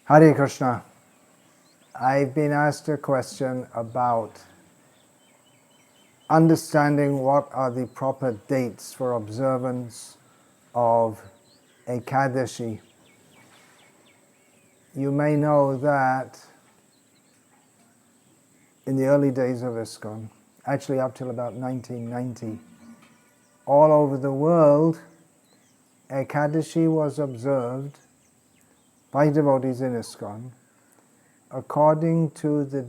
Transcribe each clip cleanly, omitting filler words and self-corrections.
Hare Krishna. I've been asked a question about understanding what are the proper dates for observance of Ekadasi. You may know that in the early days of ISKCON, actually up till about 1990, all over the world, Ekadasi was observed by devotees in ISKCON according to the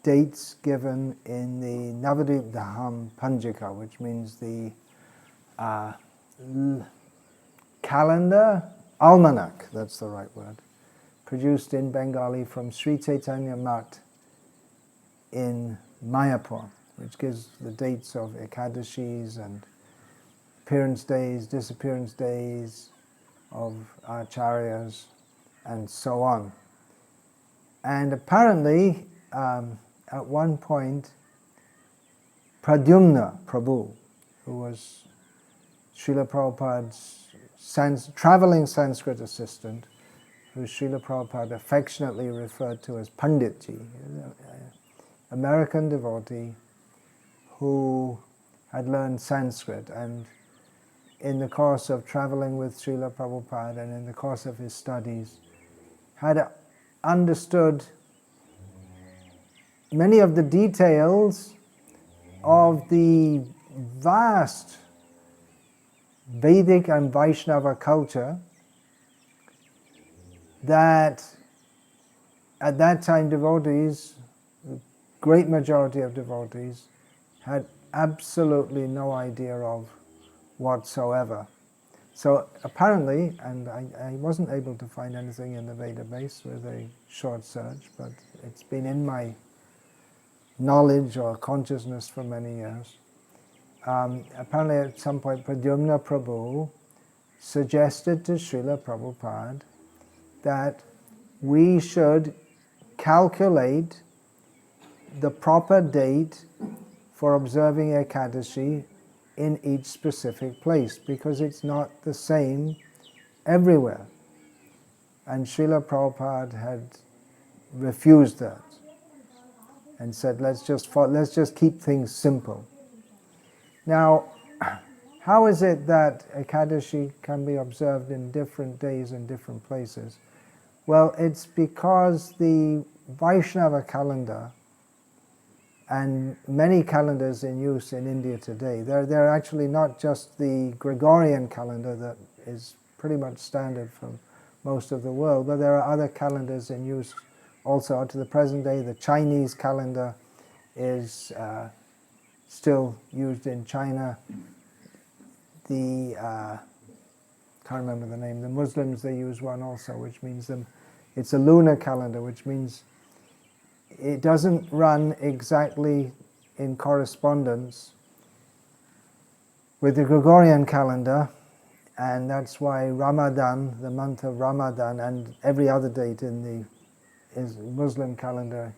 dates given in the Navadvip Dham Panjika, which means the calendar, almanac, that's the right word, produced in Bengali from Sri Chaitanya Math in Mayapur, which gives the dates of Ekadashis and appearance days, disappearance days of acharyas, and so on. And apparently, at one point, Pradyumna Prabhu, who was Srila Prabhupada's traveling Sanskrit assistant, who Srila Prabhupada affectionately referred to as Panditji, an American devotee who had learned Sanskrit, and in the course of traveling with Srila Prabhupada and in the course of his studies, had understood many of the details of the vast Vedic and Vaishnava culture that at that time devotees, the great majority of devotees, had absolutely no idea of whatsoever. So apparently, and I wasn't able to find anything in the database with a short search, but it's been in my knowledge or consciousness for many years. Apparently at some point Pradyumna Prabhu suggested to Srila Prabhupada that we should calculate the proper date for observing Ekadasi in each specific place, because it's not the same everywhere. And Srila Prabhupada had refused that and said, let's just keep things simple. Now, how is it that Ekadasi can be observed in different days and different places? Well, it's because the Vaishnava calendar and many calendars in use in India today, they're actually not just the Gregorian calendar that is pretty much standard for most of the world, but there are other calendars in use also to the present day. The Chinese calendar is still used in China. The can't remember the name. The Muslims, they use one also, which means it's a lunar calendar, which means it doesn't run exactly in correspondence with the Gregorian calendar, and that's why Ramadan, the month of Ramadan, and every other date in the Muslim calendar,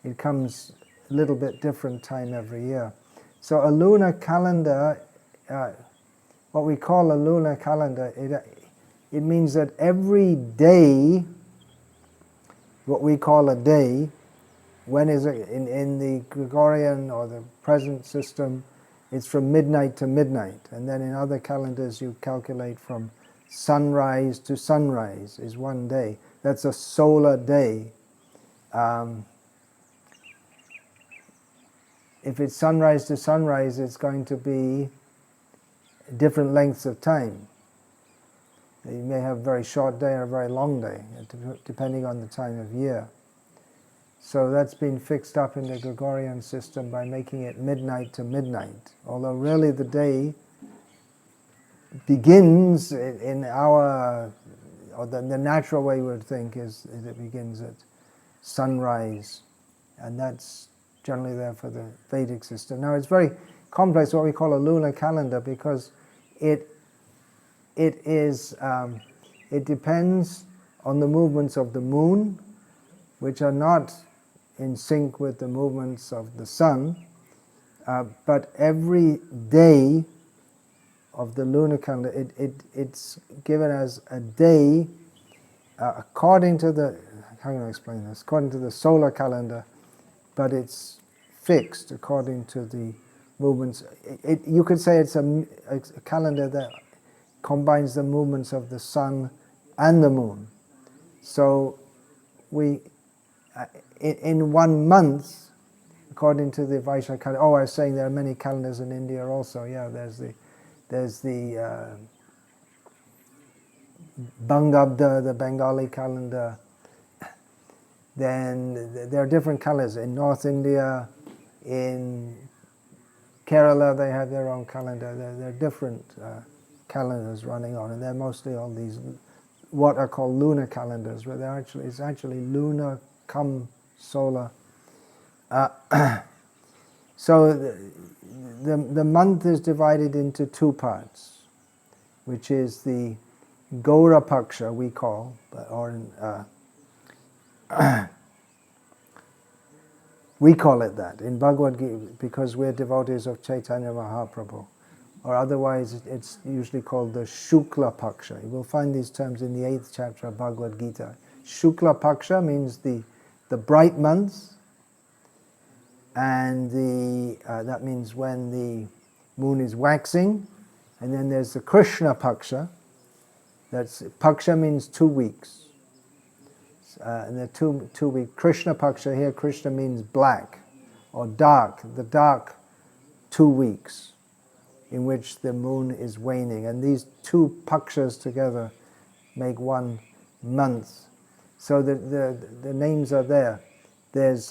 it comes a little bit different time every year. So a lunar calendar, what we call a lunar calendar, it means that every day, what we call a day, when is it in the Gregorian or the present system, it's from midnight to midnight, and then in other calendars you calculate from sunrise to sunrise is one day. That's a solar day. If it's sunrise to sunrise, it's going to be different lengths of time. You may have a very short day or a very long day, depending on the time of year. So that's been fixed up in the Gregorian system by making it midnight to midnight, although really the day begins in our, or the natural way we would think is it begins at sunrise, and that's generally there for the Vedic system. Now it's very complex, what we call a lunar calendar, because it depends on the movements of the moon, which are not in sync with the movements of the sun, but every day of the lunar calendar, it's given as a day according to the how can I explain this? According to the solar calendar, but it's fixed according to the movements. You could say it's a calendar that combines the movements of the sun and the moon. So we, in 1 month, according to the Vaishya calendar, I was saying there are many calendars in India also. Yeah, there's the Bangabda, the Bengali calendar. Then there are different calendars in North India, in Kerala they have their own calendar. There are different calendars running on, and they're mostly all these what are called lunar calendars, where it's actually lunar cum solar. So the month is divided into 2 parts, which is the Gaura Paksha we call, or we call it that in Bhagavad Gita because we're devotees of Chaitanya Mahaprabhu, or otherwise it's usually called the Shukla Paksha. You will find these terms in the 8th chapter of Bhagavad Gita. Shukla Paksha means the bright months, and that means when the moon is waxing, and then there's the Krishna Paksha. Paksha means 2 weeks. And the 2 week Krishna Paksha here, Krishna means black or dark, the dark 2 weeks in which the moon is waning. And these 2 Pakshas together make 1 month. So the names are there. There's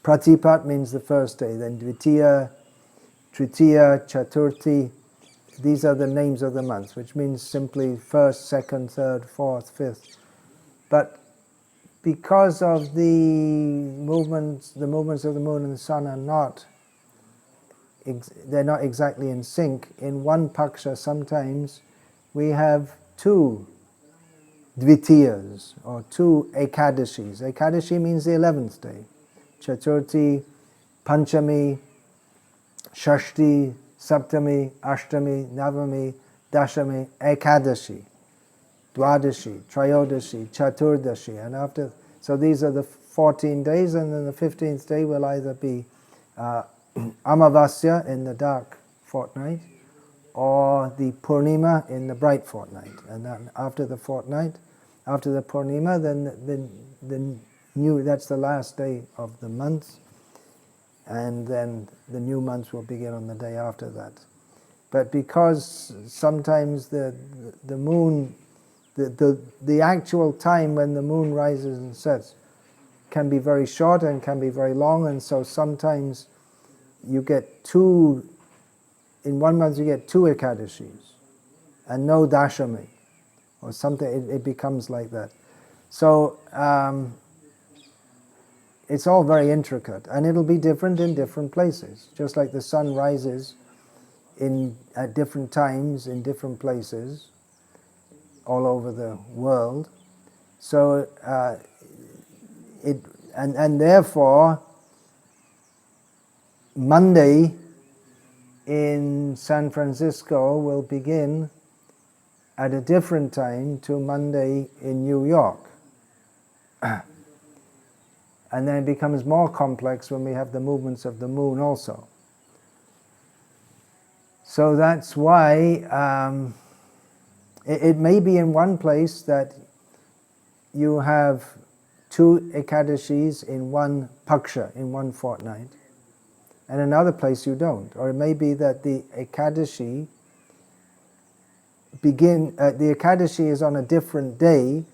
Pratipat means the first day, then Dvitiya, Tritiya, Chaturthi. These are the names of the months, which means simply first, second, third, fourth, fifth. But because of the movements of the moon and the sun are they're not exactly in sync. In 1 Paksha sometimes we have 2 Dvitiyas or 2 Ekadashis. Ekadashi means the 11th day. Chaturthi, Panchami, Shashti, Saptami, Ashtami, Navami, Dashami, Ekadashi, Dwadashi, Trayodashi, Chaturdashi, and after. So these are the 14 days, and then the 15th day will either be Amavasya in the dark fortnight, or the Purnima in the bright fortnight. And then after the fortnight, after the Purnima, then that's the last day of the month, and then the new month will begin on the day after that. But because sometimes the moon, the actual time when the moon rises and sets can be very short and can be very long, and so sometimes you get 2, in 1 month you get 2 Ekadashis and no Dashami or something. It becomes like that. So it's all very intricate, and it'll be different in different places, just like the sun rises at different times in different places all over the world. So and therefore Monday in San Francisco will begin at a different time to Monday in New York. And then it becomes more complex when we have the movements of the moon also. So that's why it may be in one place that you have 2 Ekadashis in 1 Paksha, in 1 fortnight, and another place you don't. Or it may be that the Ekadashi the Ekadashi is on a different day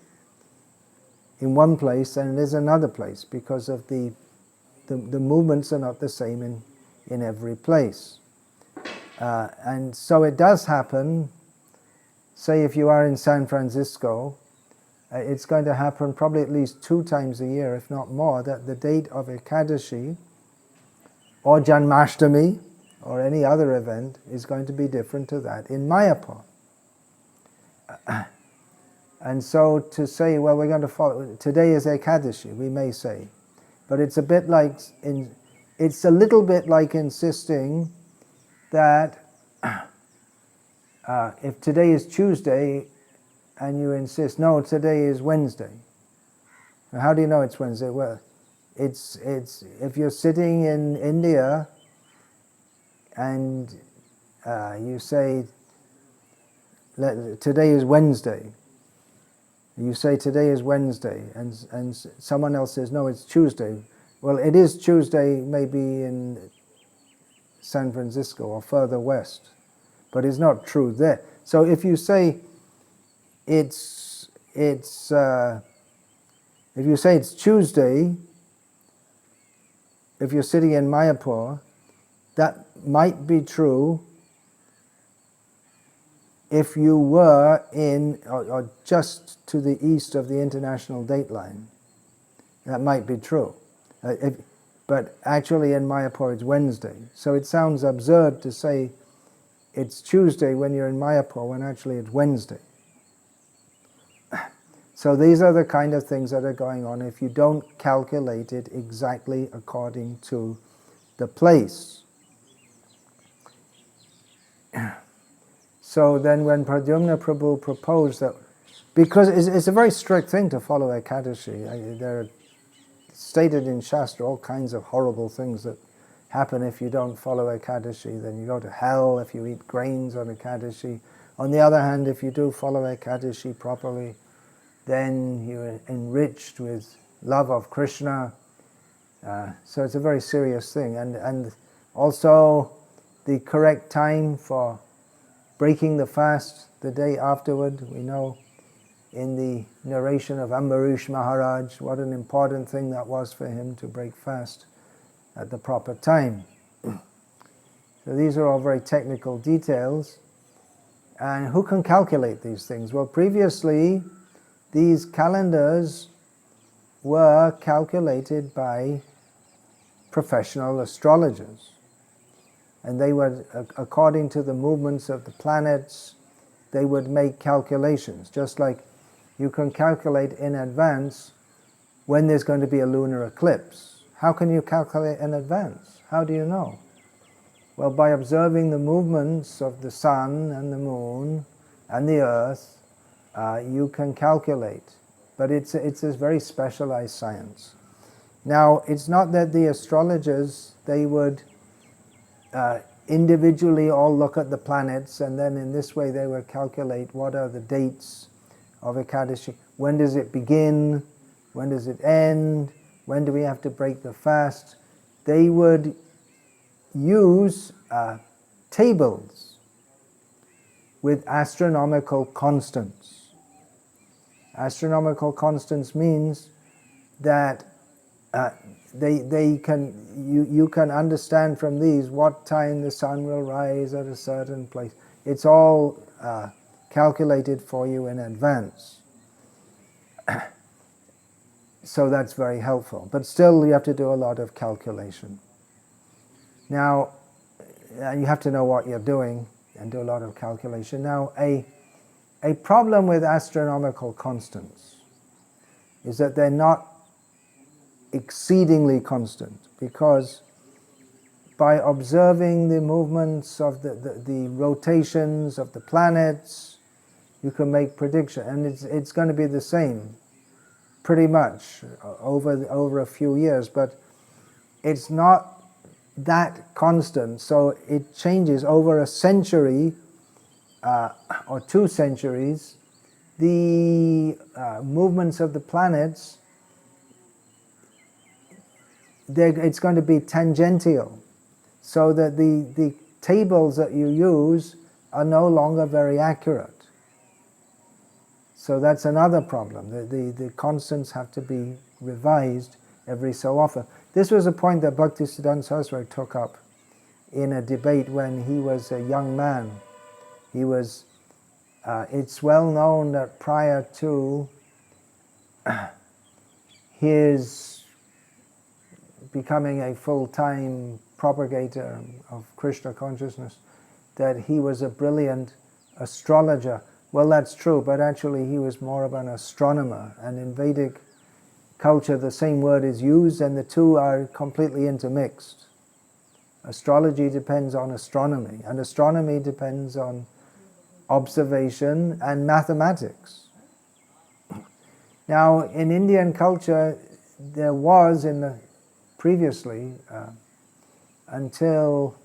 in one place than it is another place, because of the movements are not the same in every place. And so it does happen, say if you are in San Francisco, it's going to happen probably at least 2 times a year, if not more, that the date of Ekadashi or Janmashtami or any other event is going to be different to that in Mayapur. And so to say, well, we're going to follow, today is Ekadashi, we may say, but it's a bit like, it's a little bit like insisting that if today is Tuesday and you insist, no, today is Wednesday, How do you know it's Wednesday? Well, it's if you're sitting in India and you say today is Wednesday. You say today is Wednesday, and someone else says no, it's Tuesday. Well, it is Tuesday, maybe in San Francisco or further west, but it's not true there. So if you say if you say it's Tuesday, if you're sitting in Mayapur, that might be true if you were in or just to the east of the international date line. That might be true. But actually in Mayapur it's Wednesday. So it sounds absurd to say it's Tuesday when you're in Mayapur when actually it's Wednesday. So these are the kind of things that are going on if you don't calculate it exactly according to the place. So then when Pradyumna Prabhu proposed that, because it's a very strict thing to follow Ekadasi, there are stated in Shastra all kinds of horrible things that happen if you don't follow Ekadasi. Then you go to hell if you eat grains on Ekadasi. On the other hand, if you do follow Ekadasi properly, then you're enriched with love of Krishna. So it's a very serious thing. And also the correct time for breaking the fast, the day afterward. We know in the narration of Ambarish Maharaj what an important thing that was for him to break fast at the proper time. So these are all very technical details. And who can calculate these things? Well, previously these calendars were calculated by professional astrologers. And they would, according to the movements of the planets, they would make calculations. Just like you can calculate in advance when there's going to be a lunar eclipse. How can you calculate in advance? How do you know? Well, by observing the movements of the sun and the moon and the earth, you can calculate. But it's a very specialized science. Now, it's not that the astrologers, they would individually all look at the planets, and then in this way they would calculate what are the dates of Ekadasi. When does it begin? When does it end? When do we have to break the fast? They would use tables with astronomical constants. Astronomical constants means that you can understand from these what time the sun will rise at a certain place. It's all calculated for you in advance. So that's very helpful. But still you have to do a lot of calculation. Now, you have to know what you're doing and do a lot of calculation. Now, a problem with astronomical constants is that they're not exceedingly constant, because by observing the movements of the rotations of the planets, you can make prediction, and it's going to be the same pretty much over a few years, but it's not that constant, so it changes over a century or 2 centuries. The movements of the planets, it's going to be tangential, so that the tables that you use are no longer very accurate. So that's another problem. The constants have to be revised every so often. This was a point that Bhaktisiddhanta Saraswati took up in a debate when he was a young man. He was. It's well known that prior to his becoming a full-time propagator of Krishna consciousness, that he was a brilliant astrologer. Well, that's true, but actually he was more of an astronomer, and in Vedic culture the same word is used and the two are completely intermixed. Astrology depends on astronomy, and astronomy depends on observation and mathematics. Now, in Indian culture, there was previously, until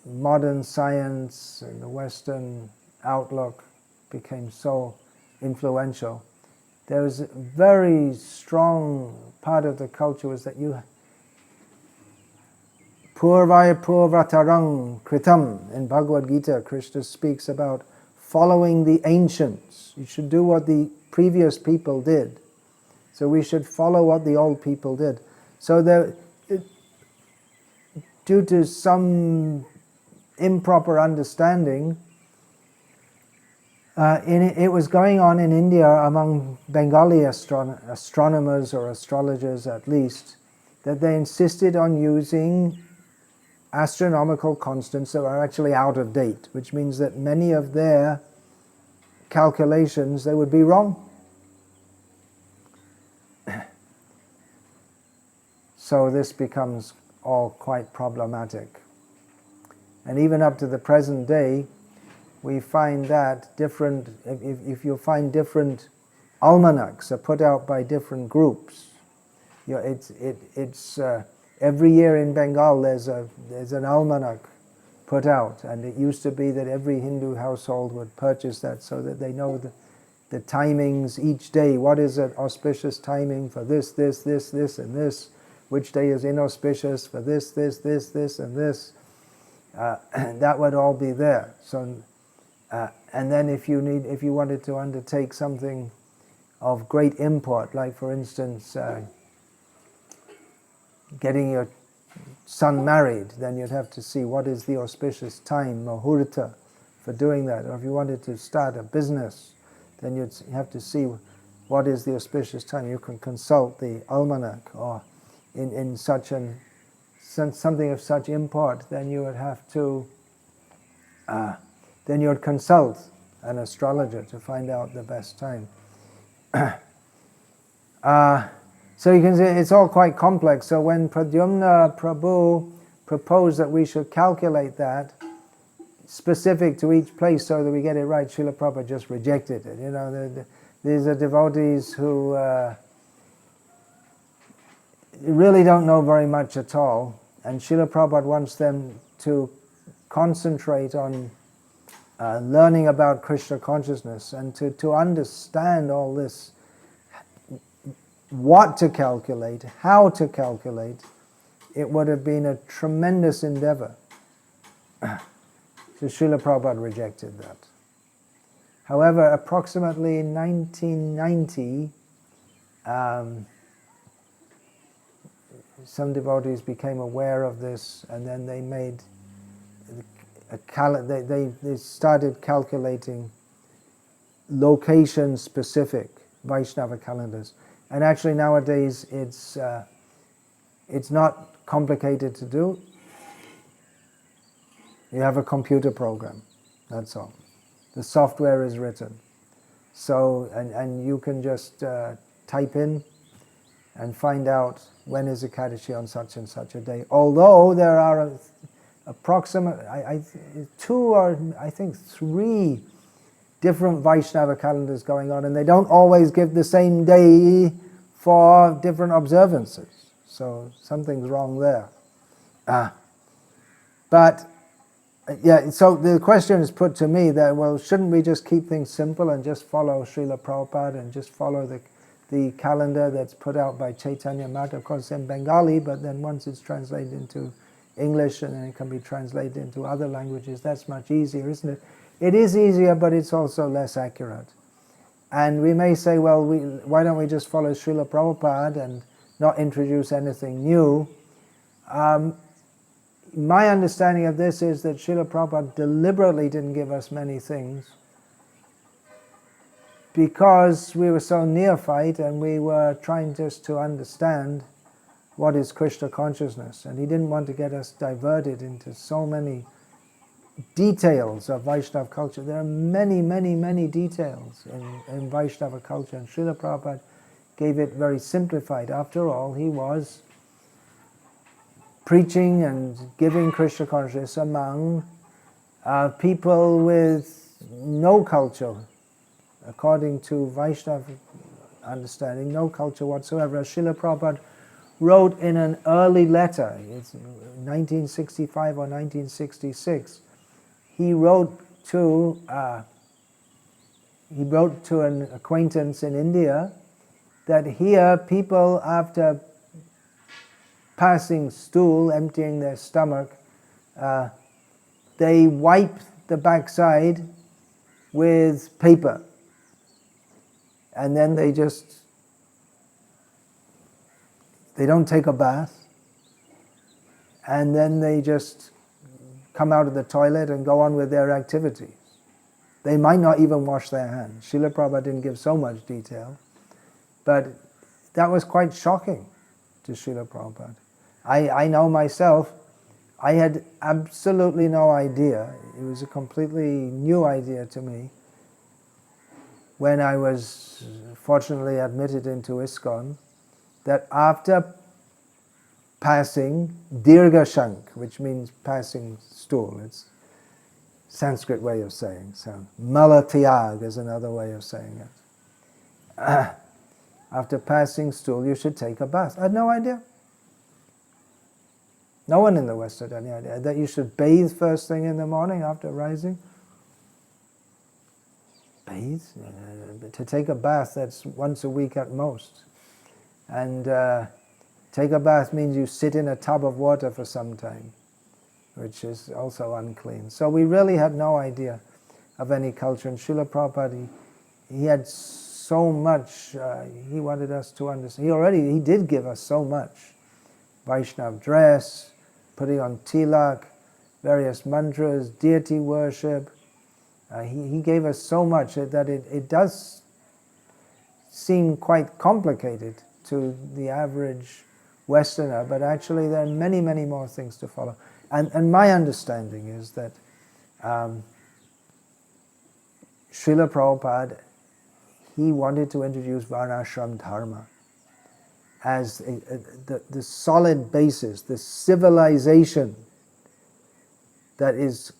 modern science and the Western outlook became so influential, there was a very strong part of the culture was that you Purvaya Purvatarang Kritam. In Bhagavad Gita, Krishna speaks about following the ancients. You should do what the previous people did. So we should follow what the old people did. So due to some improper understanding, it was going on in India among Bengali astronomers or astrologers at least, that they insisted on using astronomical constants that are actually out of date, which means that many of their calculations, they would be wrong. So this becomes all quite problematic. And even up to the present day, we find that if you find different almanacs are put out by different groups, every year in Bengal there's an almanac put out, and it used to be that every Hindu household would purchase that so that they know the timings each day. What is an auspicious timing for this, this, this, this, and this? Which day is inauspicious for this, this, this, this, and this? That would all be there. So, and then if you wanted to undertake something of great import, like for instance, getting your son married, then you'd have to see what is the auspicious time, muhurta, for doing that. Or if you wanted to start a business, then you'd have to see what is the auspicious time. You can consult the almanac, or in something of such import, then you would have to, then you would consult an astrologer to find out the best time. So you can see it's all quite complex. So when Pradyumna Prabhu proposed that we should calculate that specific to each place so that we get it right, Srila Prabhupada just rejected it. These are devotees who really don't know very much at all, and Srila Prabhupada wants them to concentrate on learning about Krishna consciousness and to understand all this, what to calculate, how to calculate. It would have been a tremendous endeavor. So Srila Prabhupada rejected that. However, approximately in 1990, some devotees became aware of this, and then they made they started calculating location-specific Vaishnava calendars. And actually nowadays it's not complicated to do. You have a computer program, that's all. The software is written. So, and you can just type in and find out when is Ekadasi on such and such a day. Although there are approximate, two or I think three different Vaishnava calendars going on, and they don't always give the same day for different observances. So something's wrong there. But yeah, so the question is put to me that, well, shouldn't we just keep things simple and just follow Srila Prabhupada and just follow the calendar that's put out by Chaitanya Math? Of course, in Bengali, but then once it's translated into English and then it can be translated into other languages, that's much easier, isn't it? It is easier, but it's also less accurate. And we may say, well, why don't we just follow Srila Prabhupada and not introduce anything new? My understanding of this is that Srila Prabhupada deliberately didn't give us many things because we were so neophyte and we were trying just to understand what is Krishna consciousness. And he didn't want to get us diverted into so many details of Vaishnava culture. There are many, many, many details in Vaishnava culture, and Srila Prabhupada gave it very simplified. After all, he was preaching and giving Krishna consciousness among people with no culture according to Vaishnava understanding, no culture whatsoever. As Srila Prabhupada wrote in an early letter, it's 1965 or 1966, he wrote to an acquaintance in India that here people, after passing stool, emptying their stomach, they wipe the backside with paper, and then they don't take a bath, and then they just come out of the toilet and go on with their activities. They might not even wash their hands. Srila Prabhupada didn't give so much detail, but that was quite shocking to Srila Prabhupada. I know myself, I had absolutely no idea. It was a completely new idea to me when I was fortunately admitted into ISKCON, that after passing Dirgha Shank, which means passing stool, it's Sanskrit way of saying, so Malatiyag is another way of saying it. After passing stool, you should take a bath. I had no idea. No one in the West had any idea that you should bathe first thing in the morning after rising. Bathe? To take a bath, that's once a week at most. And take a bath means you sit in a tub of water for some time, which is also unclean. So we really had no idea of any culture. And Srila Prabhupada, he had so much, he wanted us to understand. He did give us so much. Vaishnava dress, putting on tilak, various mantras, deity worship. He gave us so much that it does seem quite complicated to the average Westerner, but actually there are many, many more things to follow. And my understanding is that Srila Prabhupada, he wanted to introduce Varnashram Dharma as the solid basis, the civilization that is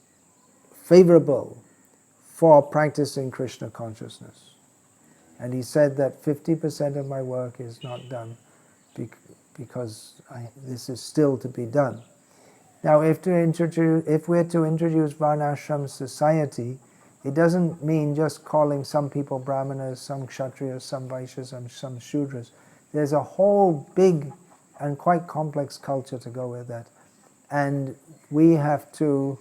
favorable for practicing Krishna consciousness. And he said that 50% of my work is not done because this is still to be done. Now, if we're to introduce Varnashram society, it doesn't mean just calling some people Brahmanas, some Kshatriyas, some Vaishyas, and some Shudras. There's a whole big and quite complex culture to go with that. And we have to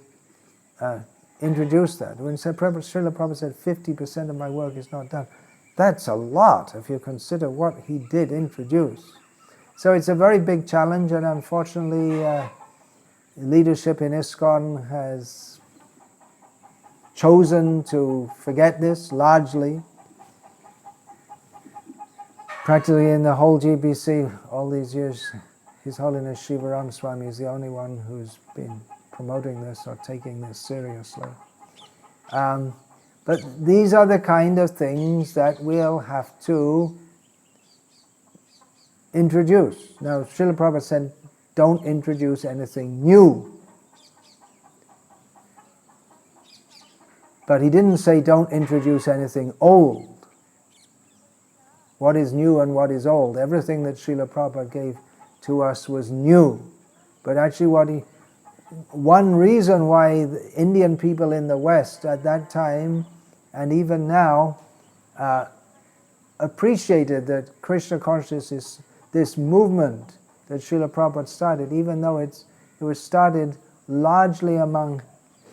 introduce that. When Srila Prabhupada said 50% of my work is not done, that's a lot if you consider what he did introduce. So it's a very big challenge, and unfortunately leadership in ISKCON has chosen to forget this largely. Practically in the whole GBC, all these years, His Holiness Shivaram Swami is the only one who's been promoting this or taking this seriously. But these are the kind of things that we'll have to introduce. Now, Srila Prabhupada said, don't introduce anything new. But he didn't say don't introduce anything old. What is new and what is old? Everything that Srila Prabhupada gave to us was new. But actually one reason why the Indian people in the West at that time and even now appreciated that Krishna consciousness is this movement that Srila Prabhupada started, even though it was started largely among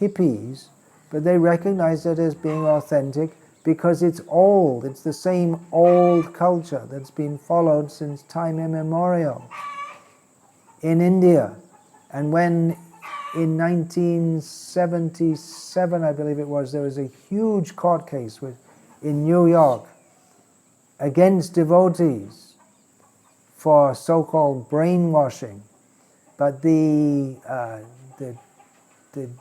hippies, but they recognized it as being authentic because it's old. It's the same old culture that's been followed since time immemorial in India. And when in 1977, I believe it was, there was a huge court case in New York against devotees for so-called brainwashing. But the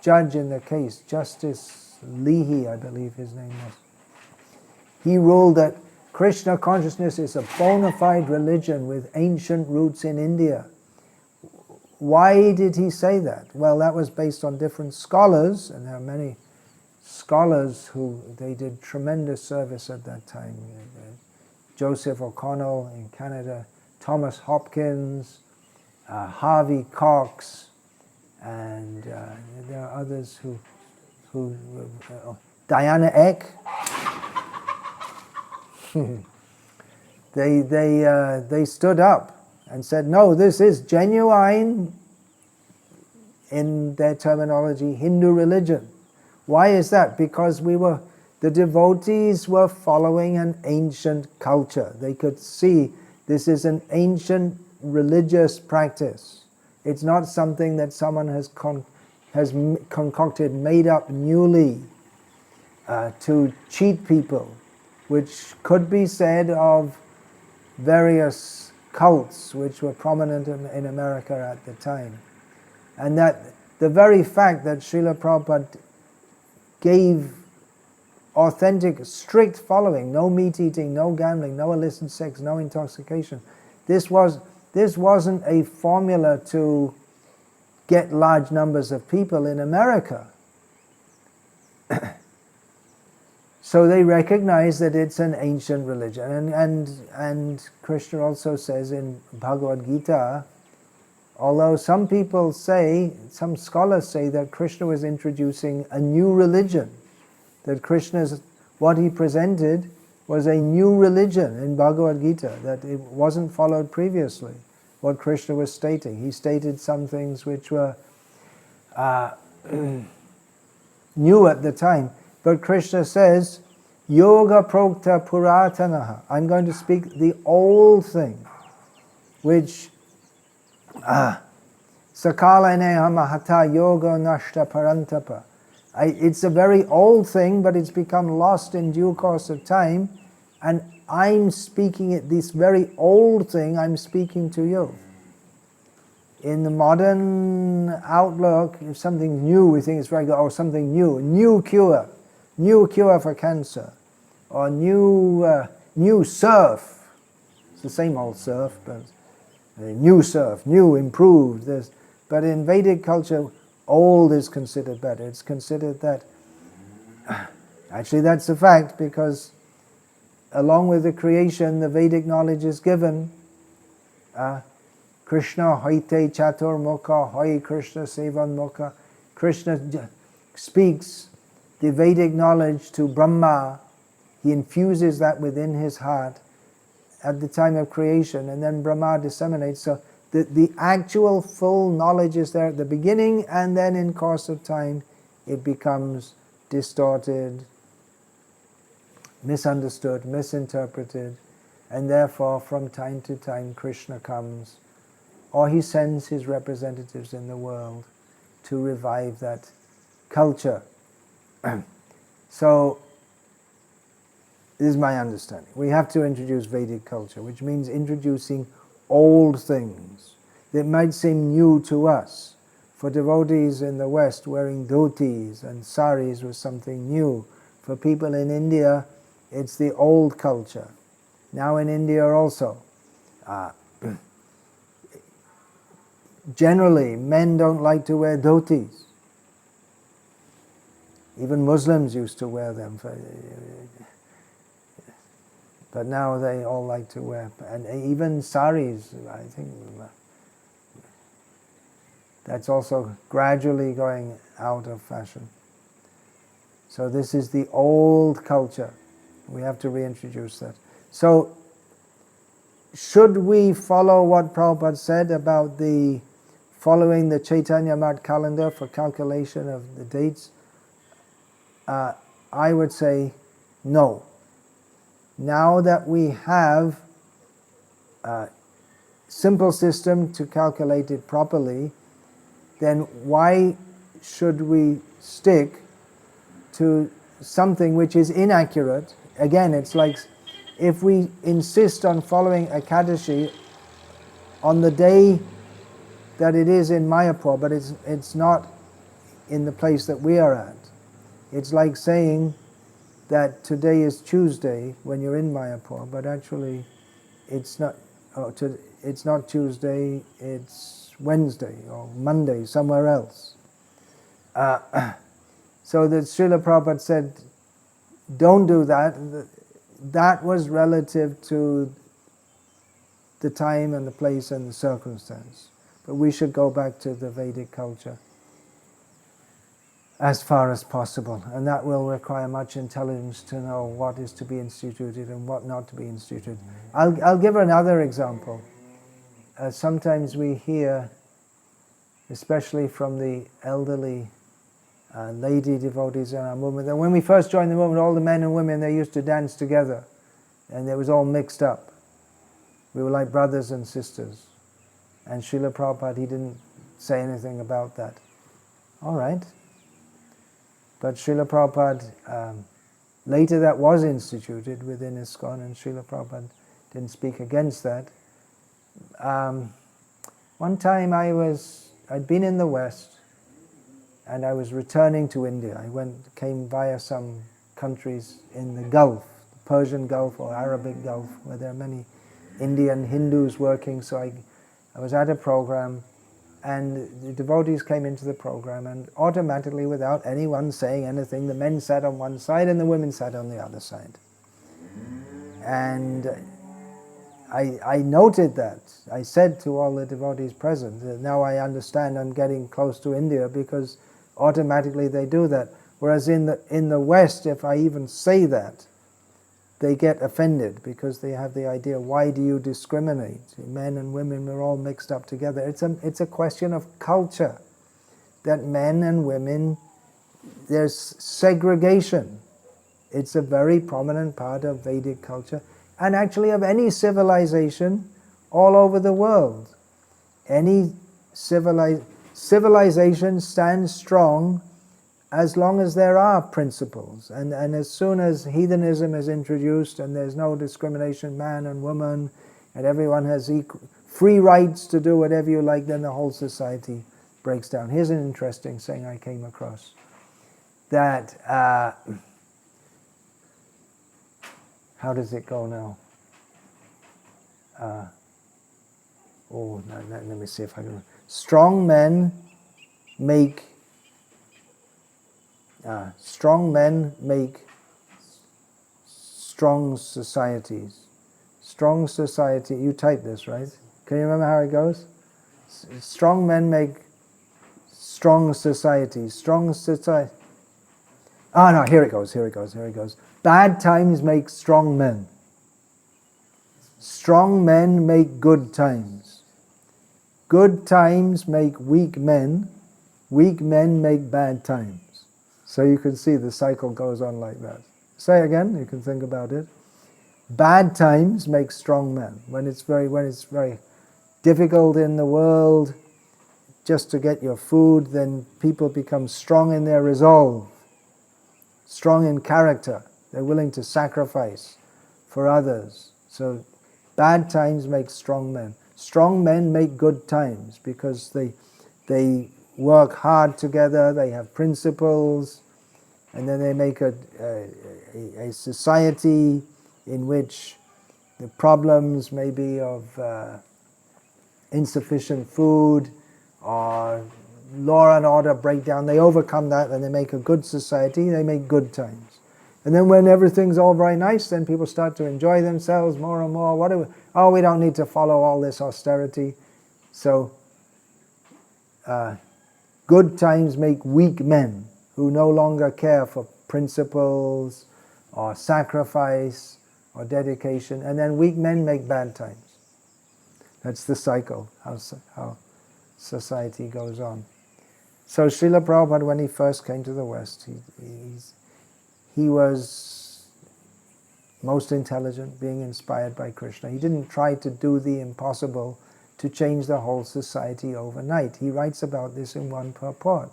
judge in the case, Justice Leahy, I believe his name was, he ruled that Krishna consciousness is a bona fide religion with ancient roots in India. Why did he say that? Well, that was based on different scholars, and there are many scholars who they did tremendous service at that time. Joseph O'Connell in Canada, Thomas Hopkins, Harvey Cox, and there are others who Diana Eck. They stood up and said, no, this is genuine, in their terminology, Hindu religion. Why is that? Because the devotees were following an ancient culture. They could see this is an ancient religious practice. It's not something that someone has concocted, made up newly to cheat people, which could be said of various cults which were prominent in America at the time. And that the very fact that Srila Prabhupada gave authentic, strict following, no meat eating, no gambling, no illicit sex, no intoxication, this wasn't a formula to get large numbers of people in America. So they recognize that it's an ancient religion. And Krishna also says in Bhagavad Gita, although some people say, some scholars say that Krishna was introducing a new religion, that what he presented was a new religion in Bhagavad Gita, that it wasn't followed previously, what Krishna was stating. He stated some things which were new at the time. But Krishna says, Yoga Prokta Puratanaha. I'm going to speak the old thing, which Sakala Neha Mahata Yoga Nashta Parantapa. It's a very old thing, but it's become lost in due course of time, and I'm speaking it, this very old thing, I'm speaking to you. In the modern outlook, if something's new, we think it's very good. Oh, something new cure for cancer, or new surf. It's the same old surf, but new surf, new, improved. But in Vedic culture, old is considered better. It's considered that, actually that's a fact, because along with the creation, the Vedic knowledge is given. Krishna hoite chatur mukha, hoy Krishna sevan mukha. Krishna speaks the Vedic knowledge to Brahma. He infuses that within his heart at the time of creation, and then Brahma disseminates. So the actual full knowledge is there at the beginning, and then in course of time it becomes distorted, misunderstood, misinterpreted, and therefore from time to time Krishna comes, or he sends his representatives in the world to revive that culture. So, this is my understanding. We have to introduce Vedic culture, which means introducing old things that might seem new to us. For devotees in the West, wearing dhotis and saris was something new. For people in India, it's the old culture. Now in India also, generally men don't like to wear dhotis. Even Muslims used to wear them, but now they all like to wear, and even saris, I think that's also gradually going out of fashion. So this is the old culture. We have to reintroduce that. So should we follow what Prabhupada said about following the Chaitanya Math calendar for calculation of the dates? I would say no. Now that we have a simple system to calculate it properly, then why should we stick to something which is inaccurate? Again, it's like if we insist on following Ekadasi on the day that it is in Mayapur, but it's not in the place that we are at. It's like saying that today is Tuesday when you're in Mayapur, but actually it's not. It's not Tuesday. It's Wednesday or Monday somewhere else. So that Srila Prabhupada said, don't do that. That was relative to the time and the place and the circumstance. But we should go back to the Vedic culture as far as possible. And that will require much intelligence to know what is to be instituted and what not to be instituted. I'll give another example. Sometimes we hear, especially from the elderly lady devotees in our movement, that when we first joined the movement, all the men and women, they used to dance together, and it was all mixed up. We were like brothers and sisters. And Srila Prabhupada, he didn't say anything about that. All right. But Srila Prabhupada, later that was instituted within ISKCON, and Srila Prabhupada didn't speak against that. One time I'd been in the West, and I was returning to India. I came via some countries in the Gulf, the Persian Gulf or Arabic Gulf, where there are many Indian Hindus working. So I was at a program, and the devotees came into the program, and automatically, without anyone saying anything, the men sat on one side and the women sat on the other side. And I noted that. I said to all the devotees present that now I understand I'm getting close to India, because automatically they do that. Whereas in the West, if I even say that, they get offended, because they have the idea, why do you discriminate? Men and women are all mixed up together. It's a question of culture, that men and women, there's segregation. It's a very prominent part of Vedic culture, and actually of any civilization all over the world. Any civilization stands strong as long as there are principles. And as soon as heathenism is introduced and there's no discrimination, man and woman, and everyone has free rights to do whatever you like, then the whole society breaks down. Here's an interesting thing I came across. That, how does it go now? Let me see if I can. Strong men make strong societies. Strong society, you type this, right? Can you remember how it goes? Strong men make strong societies. Strong society. Oh no, here it goes. Bad times make strong men. Strong men make good times. Good times make weak men. Weak men make bad times. So you can see the cycle goes on like that. Say again, you can think about it. Bad times make strong men. When it's very difficult in the world just to get your food, then people become strong in their resolve, strong in character. They're willing to sacrifice for others. So bad times make strong men. Strong men make good times, because they work hard together, they have principles, and then they make a society in which the problems may be of insufficient food or law and order breakdown. They overcome that and they make a good society, they make good times. And then when everything's all very nice, then people start to enjoy themselves more and more. We don't need to follow all this austerity. So good times make weak men who no longer care for principles or sacrifice or dedication. And then weak men make bad times. That's the cycle, how society goes on. So Srila Prabhupada, when he first came to the West, he was most intelligent, being inspired by Krishna. He didn't try to do the impossible to change the whole society overnight. He writes about this in one purport,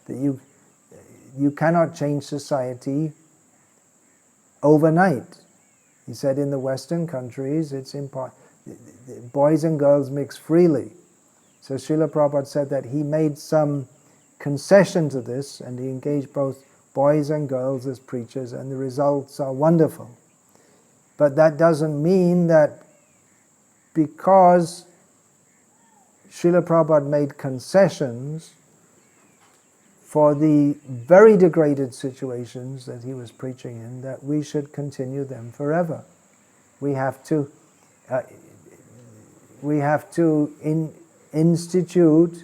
that you cannot change society overnight. He said in the Western countries, it's impossible. Boys and girls mix freely. So Srila Prabhupada said that he made some concession to this, and he engaged both boys and girls as preachers, and the results are wonderful. But that doesn't mean that because Srila Prabhupada made concessions, for the very degraded situations that he was preaching in, that we should continue them forever. We have to institute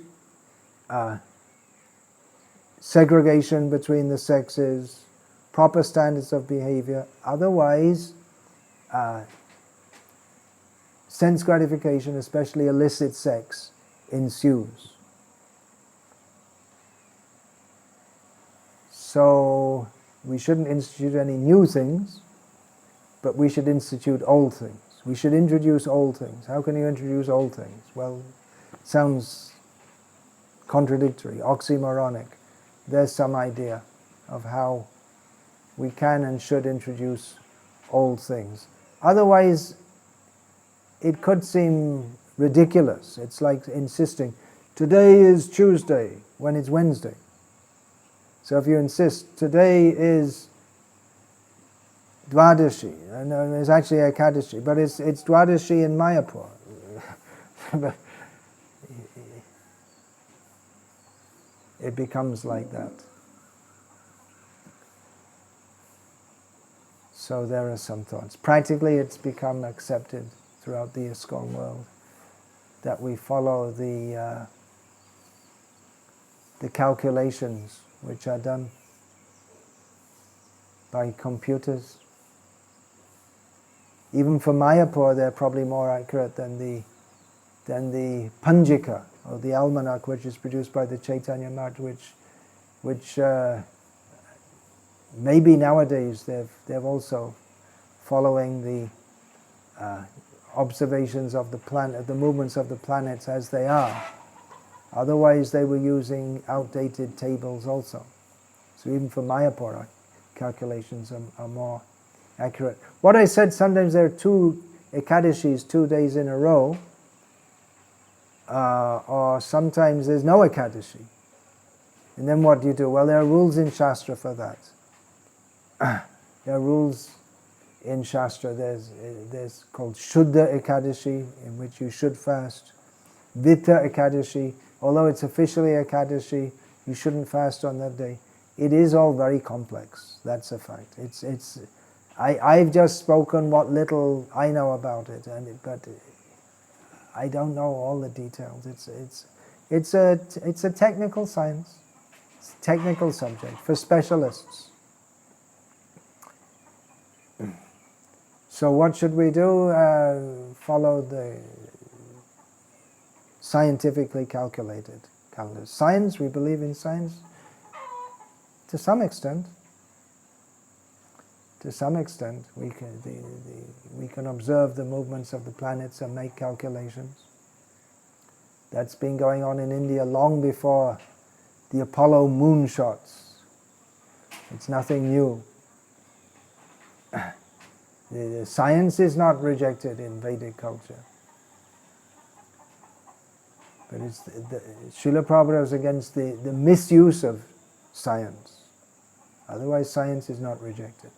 segregation between the sexes, proper standards of behavior. Otherwise, sense gratification, especially illicit sex, ensues. So we shouldn't institute any new things, but we should institute old things. We should introduce old things. How can you introduce old things? Well, it sounds contradictory, oxymoronic. There's some idea of how we can and should introduce old things. Otherwise, it could seem ridiculous. It's like insisting, today is Tuesday, when it's Wednesday. So if you insist, today is Dwadashi, and it's actually Ekadasi, but it's Dwadashi in Mayapur. But it becomes like that. So there are some thoughts. Practically it's become accepted throughout the ISKCON world that we follow the calculations which are done by computers. Even for Mayapur, they're probably more accurate than the Panjika, or the almanac, which is produced by the Chaitanya Math, which maybe nowadays they're also following the observations of the planet, the movements of the planets as they are. Otherwise, they were using outdated tables also. So even for Mayapur, calculations are more accurate. What I said, sometimes there are two Ekadashis 2 days in a row, or sometimes there's no Ekadashi. And then what do you do? Well, there are rules in Shastra for that. There are rules in Shastra. There's called Shuddha Ekadashi, in which you should fast. Vita Ekadashi, although it's officially Ekadashi, you shouldn't fast on that day. It is all very complex. That's a fact. I've just spoken what little I know about it, but I don't know all the details. It's a technical science. It's a technical subject for specialists. So what should we do? Follow the scientifically calculated calendar. Science, we believe in science to some extent. To some extent, we can observe the movements of the planets and make calculations. That's been going on in India long before the Apollo moonshots. It's nothing new. The science is not rejected in Vedic culture. But Srila Prabhupada is against the misuse of science. Otherwise, science is not rejected.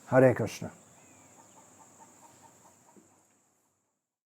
Hare Krishna.